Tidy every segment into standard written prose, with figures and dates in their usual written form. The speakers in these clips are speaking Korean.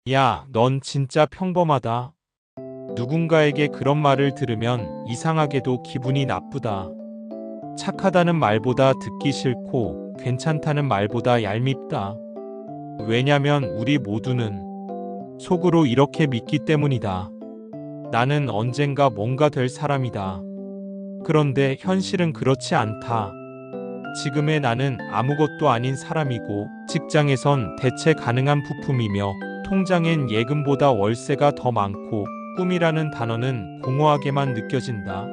야, 넌 진짜 평범하다. 누군가에게 그런 말을 들으면 이상하게도 기분이 나쁘다. 착하다는 말보다 듣기 싫고 괜찮다는 말보다 얄밉다. 왜냐면 우리 모두는 속으로 이렇게 믿기 때문이다. 나는 언젠가 뭔가 될 사람이다. 그런데 현실은 그렇지 않다. 지금의 나는 아무것도 아닌 사람이고 직장에선 대체 가능한 부품이며 통장엔 예금보다 월세가 더 많고 꿈이라는 단어는 공허하게만 느껴진다.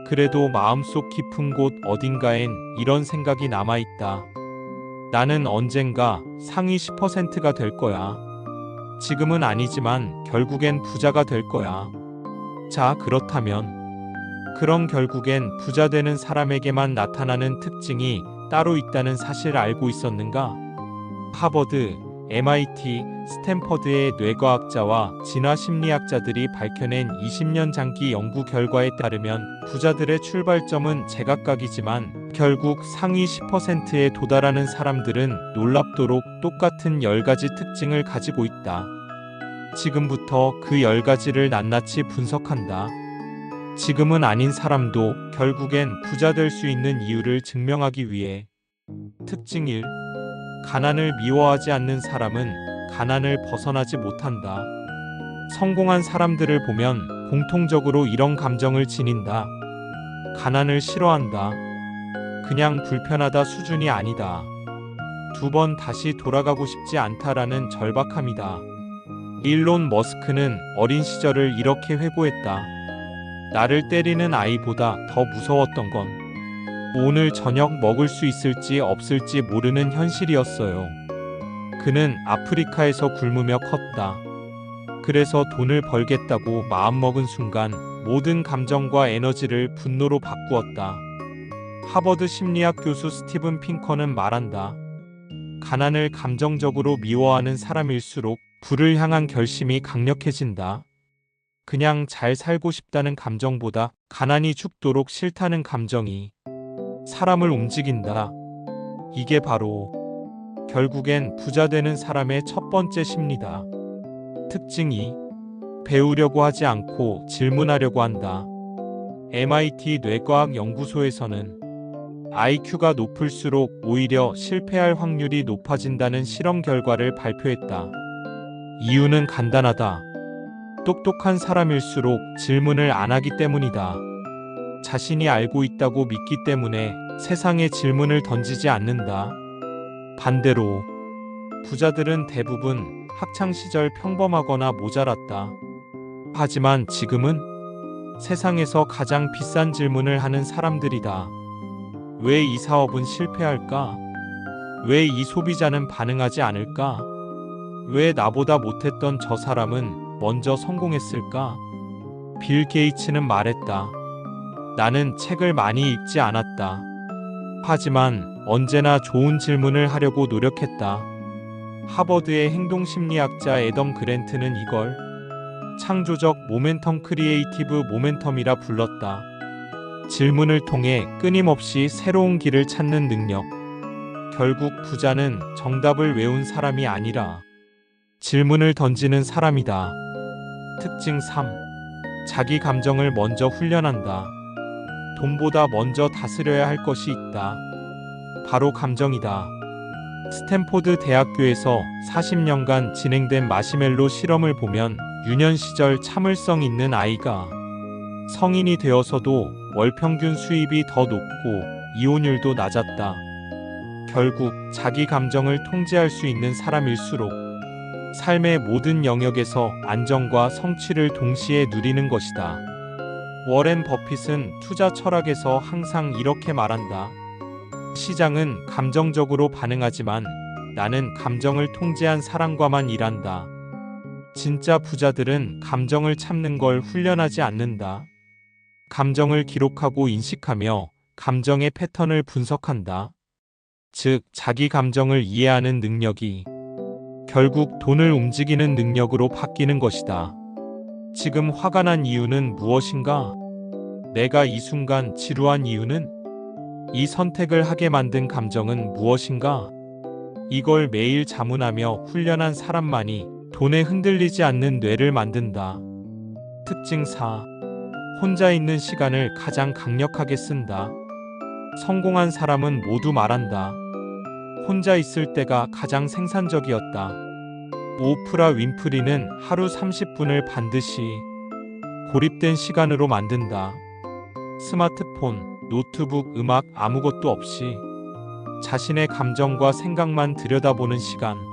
그래도 마음속 깊은 곳 어딘가엔 이런 생각이 남아있다. 나는 언젠가 상위 10%가 될 거야. 지금은 아니지만 결국엔 부자가 될 거야. 자, 그렇다면 그럼 결국엔 부자 되는 사람에게만 나타나는 특징이 따로 있다는 사실을 알고 있었는가? 하버드, MIT, 스탠퍼드의 뇌과학자와 진화심리학자들이 밝혀낸 20년 장기 연구 결과에 따르면 부자들의 출발점은 제각각이지만 결국 상위 10%에 도달하는 사람들은 놀랍도록 똑같은 10가지 특징을 가지고 있다. 지금부터 그 10가지를 낱낱이 분석한다. 지금은 아닌 사람도 결국엔 부자 될 수 있는 이유를 증명하기 위해. 특징 1. 가난을 미워하지 않는 사람은 가난을 벗어나지 못한다. 성공한 사람들을 보면 공통적으로 이런 감정을 지닌다. 가난을 싫어한다. 그냥 불편하다 수준이 아니다. 2번 다시 돌아가고 싶지 않다라는 절박함이다. 일론 머스크는 어린 시절을 이렇게 회고했다. 나를 때리는 아이보다 더 무서웠던 건 오늘 저녁 먹을 수 있을지 없을지 모르는 현실이었어요. 그는 아프리카에서 굶으며 컸다. 그래서 돈을 벌겠다고 마음먹은 순간 모든 감정과 에너지를 분노로 바꾸었다. 하버드 심리학 교수 스티븐 핑커는 말한다. 가난을 감정적으로 미워하는 사람일수록 부를 향한 결심이 강력해진다. 그냥 잘 살고 싶다는 감정보다 가난이 죽도록 싫다는 감정이 사람을 움직인다. 이게 바로 결국엔 부자 되는 사람의 첫 번째 심리다. 특징 2. 배우려고 하지 않고 질문하려고 한다. MIT 뇌과학 연구소에서는 IQ가 높을수록 오히려 실패할 확률이 높아진다는 실험 결과를 발표했다. 이유는 간단하다. 똑똑한 사람일수록 질문을 안 하기 때문이다. 자신이 알고 있다고 믿기 때문에 세상에 질문을 던지지 않는다. 반대로 부자들은 대부분 학창시절 평범하거나 모자랐다. 하지만 지금은 세상에서 가장 비싼 질문을 하는 사람들이다. 왜 이 사업은 실패할까? 왜 이 소비자는 반응하지 않을까? 왜 나보다 못했던 저 사람은 먼저 성공했을까? 빌 게이츠는 말했다. 나는 책을 많이 읽지 않았다. 하지만 언제나 좋은 질문을 하려고 노력했다. 하버드의 행동심리학자 애덤 그랜트는 이걸 창조적 모멘텀 크리에이티브 모멘텀이라 불렀다. 질문을 통해 끊임없이 새로운 길을 찾는 능력. 결국 부자는 정답을 외운 사람이 아니라 질문을 던지는 사람이다. 특징 3. 자기 감정을 먼저 훈련한다. 돈보다 먼저 다스려야 할 것이 있다. 바로 감정이다. 스탠포드 대학교에서 40년간 진행된 마시멜로 실험을 보면 유년 시절 참을성 있는 아이가 성인이 되어서도 월 평균 수입이 더 높고 이혼율도 낮았다. 결국 자기 감정을 통제할 수 있는 사람일수록 삶의 모든 영역에서 안정과 성취를 동시에 누리는 것이다. 워렌 버핏은 투자 철학에서 항상 이렇게 말한다. 시장은 감정적으로 반응하지만 나는 감정을 통제한 사람과만 일한다. 진짜 부자들은 감정을 참는 걸 훈련하지 않는다. 감정을 기록하고 인식하며 감정의 패턴을 분석한다. 즉, 자기 감정을 이해하는 능력이 결국 돈을 움직이는 능력으로 바뀌는 것이다. 지금 화가 난 이유는 무엇인가? 내가 이 순간 지루한 이유는? 이 선택을 하게 만든 감정은 무엇인가? 이걸 매일 자문하며 훈련한 사람만이 돈에 흔들리지 않는 뇌를 만든다. 특징 4. 혼자 있는 시간을 가장 강력하게 쓴다. 성공한 사람은 모두 말한다. 혼자 있을 때가 가장 생산적이었다. 오프라 윈프리는 하루 30분을 반드시 고립된 시간으로 만든다. 스마트폰, 노트북, 음악 아무것도 없이 자신의 감정과 생각만 들여다보는 시간.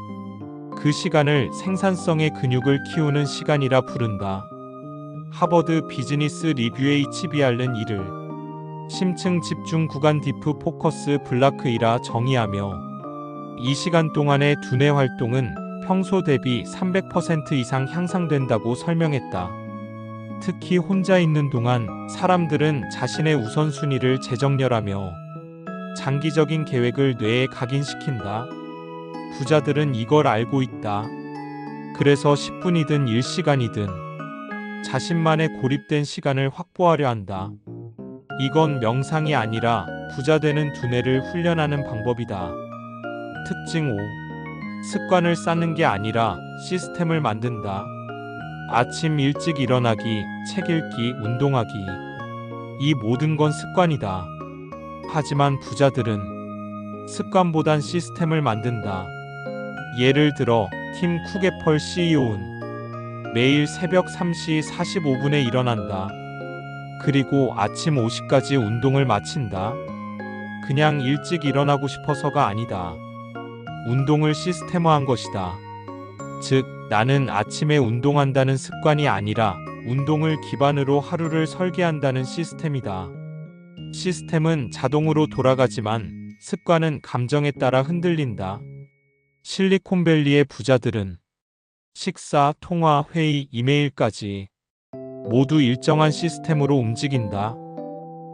그 시간을 생산성의 근육을 키우는 시간이라 부른다. 하버드 비즈니스 리뷰의 HBR는 이를 심층 집중 구간 디프 포커스 블라크이라 정의하며 이 시간 동안의 두뇌 활동은 평소 대비 300% 이상 향상된다고 설명했다. 특히 혼자 있는 동안 사람들은 자신의 우선순위를 재정렬하며 장기적인 계획을 뇌에 각인시킨다. 부자들은 이걸 알고 있다. 그래서 10분이든 1시간이든 자신만의 고립된 시간을 확보하려 한다. 이건 명상이 아니라 부자 되는 두뇌를 훈련하는 방법이다. 특징 5. 습관을 쌓는 게 아니라 시스템을 만든다. 아침 일찍 일어나기, 책 읽기, 운동하기. 이 모든 건 습관이다. 하지만 부자들은 습관보단 시스템을 만든다. 예를 들어 팀 쿡의 CEO는 매일 새벽 3시 45분에 일어난다. 그리고 아침 5시까지 운동을 마친다. 그냥 일찍 일어나고 싶어서가 아니다. 운동을 시스템화한 것이다. 즉, 나는 아침에 운동한다는 습관이 아니라 운동을 기반으로 하루를 설계한다는 시스템이다. 시스템은 자동으로 돌아가지만 습관은 감정에 따라 흔들린다. 실리콘밸리의 부자들은 식사, 통화, 회의, 이메일까지 모두 일정한 시스템으로 움직인다.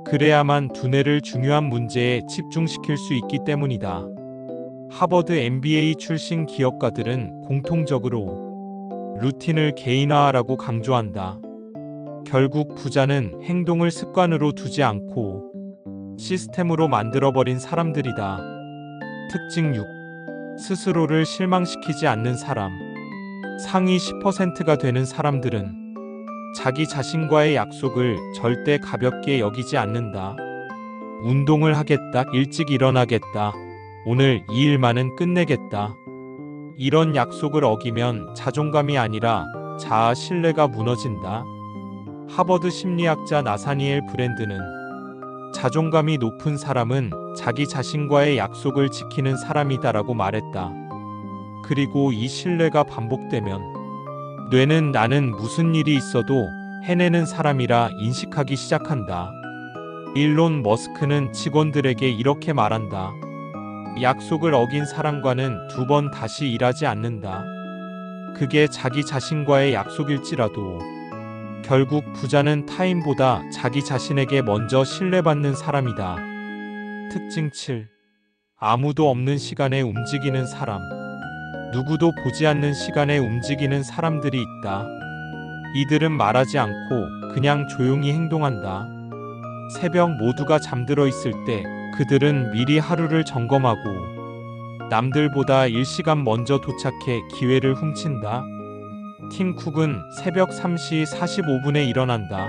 그래야만 두뇌를 중요한 문제에 집중시킬 수 있기 때문이다. 하버드 MBA 출신 기업가들은 공통적으로 루틴을 개인화하라고 강조한다. 결국 부자는 행동을 습관으로 두지 않고 시스템으로 만들어버린 사람들이다. 특징 6. 스스로를 실망시키지 않는 사람. 상위 10%가 되는 사람들은 자기 자신과의 약속을 절대 가볍게 여기지 않는다. 운동을 하겠다, 일찍 일어나겠다, 오늘 이 일만은 끝내겠다. 이런 약속을 어기면 자존감이 아니라 자아 신뢰가 무너진다. 하버드 심리학자 나사니엘 브랜드는 자존감이 높은 사람은 자기 자신과의 약속을 지키는 사람이다라고 말했다. 그리고 이 신뢰가 반복되면 뇌는 나는 무슨 일이 있어도 해내는 사람이라 인식하기 시작한다. 일론 머스크는 직원들에게 이렇게 말한다. 약속을 어긴 사람과는 2번 다시 일하지 않는다. 그게 자기 자신과의 약속일지라도 결국 부자는 타인보다 자기 자신에게 먼저 신뢰받는 사람이다. 특징 7. 아무도 없는 시간에 움직이는 사람. 누구도 보지 않는 시간에 움직이는 사람들이 있다. 이들은 말하지 않고 그냥 조용히 행동한다. 새벽 모두가 잠들어 있을 때 그들은 미리 하루를 점검하고 남들보다 1시간 먼저 도착해 기회를 훔친다. 팀 쿡은 새벽 3시 45분에 일어난다.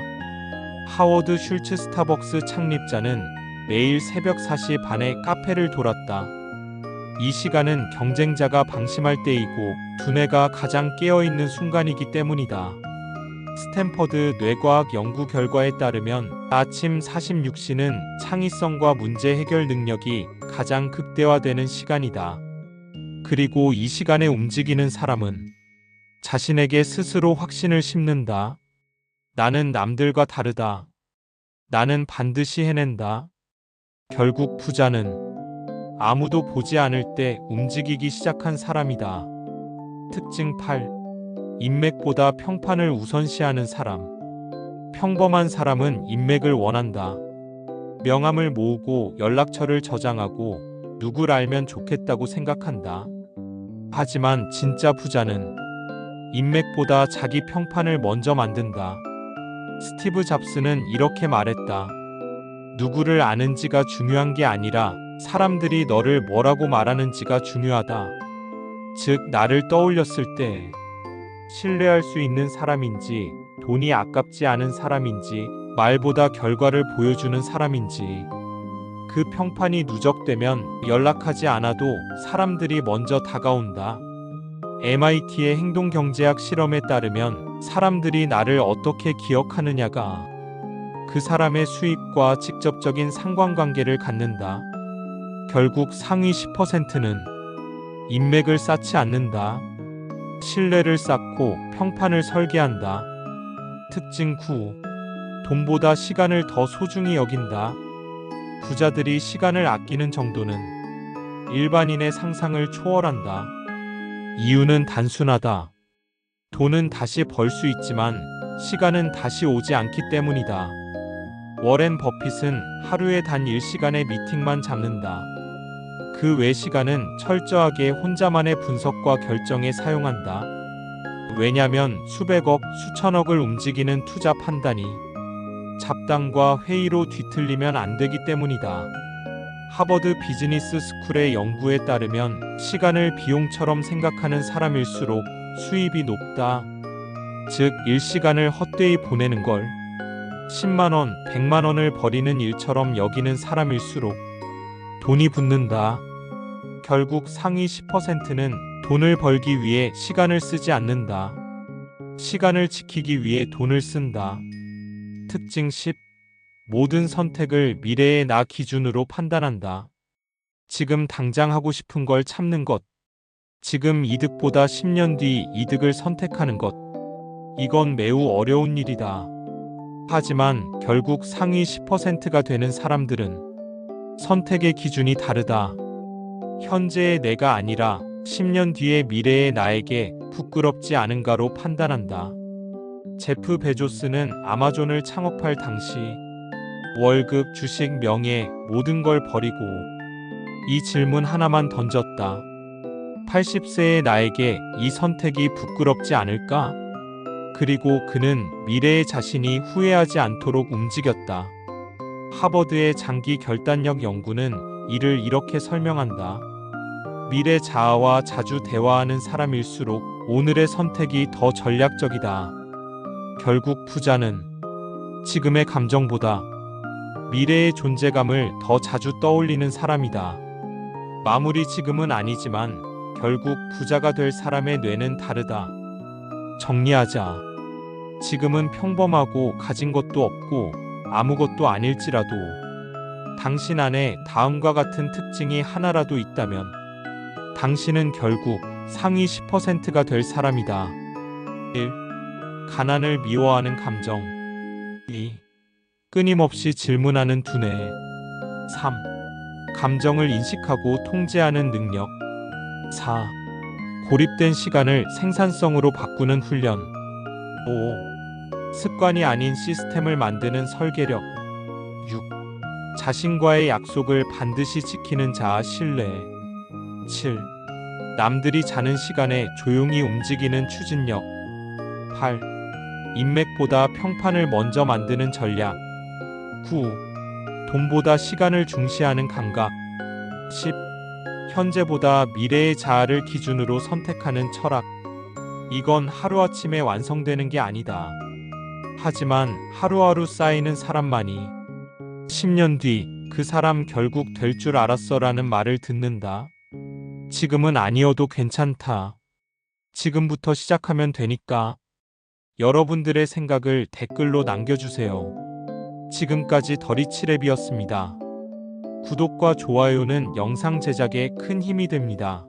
하워드 슐츠 스타벅스 창립자는 매일 새벽 4시 반에 카페를 돌았다. 이 시간은 경쟁자가 방심할 때이고 두뇌가 가장 깨어있는 순간이기 때문이다. 스탠퍼드 뇌과학 연구 결과에 따르면 아침 46시는 창의성과 문제 해결 능력이 가장 극대화되는 시간이다. 그리고 이 시간에 움직이는 사람은 자신에게 스스로 확신을 심는다. 나는 남들과 다르다. 나는 반드시 해낸다. 결국 부자는 아무도 보지 않을 때 움직이기 시작한 사람이다. 특징 8. 인맥보다 평판을 우선시하는 사람. 평범한 사람은 인맥을 원한다. 명함을 모으고 연락처를 저장하고 누굴 알면 좋겠다고 생각한다. 하지만 진짜 부자는 인맥보다 자기 평판을 먼저 만든다. 스티브 잡스는 이렇게 말했다. 누구를 아는지가 중요한 게 아니라 사람들이 너를 뭐라고 말하는지가 중요하다. 즉, 나를 떠올렸을 때 신뢰할 수 있는 사람인지, 돈이 아깝지 않은 사람인지, 말보다 결과를 보여주는 사람인지. 그 평판이 누적되면 연락하지 않아도 사람들이 먼저 다가온다. MIT의 행동경제학 실험에 따르면 사람들이 나를 어떻게 기억하느냐가 그 사람의 수입과 직접적인 상관관계를 갖는다. 결국 상위 10%는 인맥을 쌓지 않는다. 신뢰를 쌓고 평판을 설계한다. 특징 9. 돈보다 시간을 더 소중히 여긴다. 부자들이 시간을 아끼는 정도는 일반인의 상상을 초월한다. 이유는 단순하다. 돈은 다시 벌 수 있지만 시간은 다시 오지 않기 때문이다. 워렌 버핏은 하루에 단 1시간의 미팅만 잡는다. 그 외 시간은 철저하게 혼자만의 분석과 결정에 사용한다. 왜냐면 수백억, 수천억을 움직이는 투자 판단이 잡담과 회의로 뒤틀리면 안 되기 때문이다. 하버드 비즈니스 스쿨의 연구에 따르면 시간을 비용처럼 생각하는 사람일수록 수입이 높다. 즉, 1시간을 헛되이 보내는 걸 10만원, 100만원을 버리는 일처럼 여기는 사람일수록 돈이 붙는다. 결국 상위 10%는 돈을 벌기 위해 시간을 쓰지 않는다. 시간을 지키기 위해 돈을 쓴다. 특징 10. 모든 선택을 미래의 나 기준으로 판단한다. 지금 당장 하고 싶은 걸 참는 것. 지금 이득보다 10년 뒤 이득을 선택하는 것. 이건 매우 어려운 일이다. 하지만 결국 상위 10%가 되는 사람들은 선택의 기준이 다르다. 현재의 내가 아니라 10년 뒤의 미래의 나에게 부끄럽지 않은가로 판단한다. 제프 베조스는 아마존을 창업할 당시 월급, 주식, 명예, 모든 걸 버리고 이 질문 하나만 던졌다. 80세의 나에게 이 선택이 부끄럽지 않을까? 그리고 그는 미래의 자신이 후회하지 않도록 움직였다. 하버드의 장기 결단력 연구는 이를 이렇게 설명한다. 미래 자아와 자주 대화하는 사람일수록 오늘의 선택이 더 전략적이다. 결국 부자는 지금의 감정보다 미래의 존재감을 더 자주 떠올리는 사람이다. 마무리. 지금은 아니지만 결국 부자가 될 사람의 뇌는 다르다. 정리하자. 지금은 평범하고 가진 것도 없고 아무것도 아닐지라도 당신 안에 다음과 같은 특징이 하나라도 있다면 당신은 결국 상위 10%가 될 사람이다. 1. 가난을 미워하는 감정. 2. 끊임없이 질문하는 두뇌. 3. 감정을 인식하고 통제하는 능력. 4. 고립된 시간을 생산성으로 바꾸는 훈련. 5. 습관이 아닌 시스템을 만드는 설계력. 6. 자신과의 약속을 반드시 지키는 자아 신뢰. 7. 남들이 자는 시간에 조용히 움직이는 추진력. 8. 인맥보다 평판을 먼저 만드는 전략. 9. 돈보다 시간을 중시하는 감각. 10. 현재보다 미래의 자아를 기준으로 선택하는 철학. 이건 하루아침에 완성되는 게 아니다. 하지만 하루하루 쌓이는 사람만이 10년 뒤 그 사람 결국 될 줄 알았어라는 말을 듣는다. 지금은 아니어도 괜찮다. 지금부터 시작하면 되니까. 여러분들의 생각을 댓글로 남겨주세요. 지금까지 더리치랩이었습니다. 구독과 좋아요는 영상 제작에 큰 힘이 됩니다.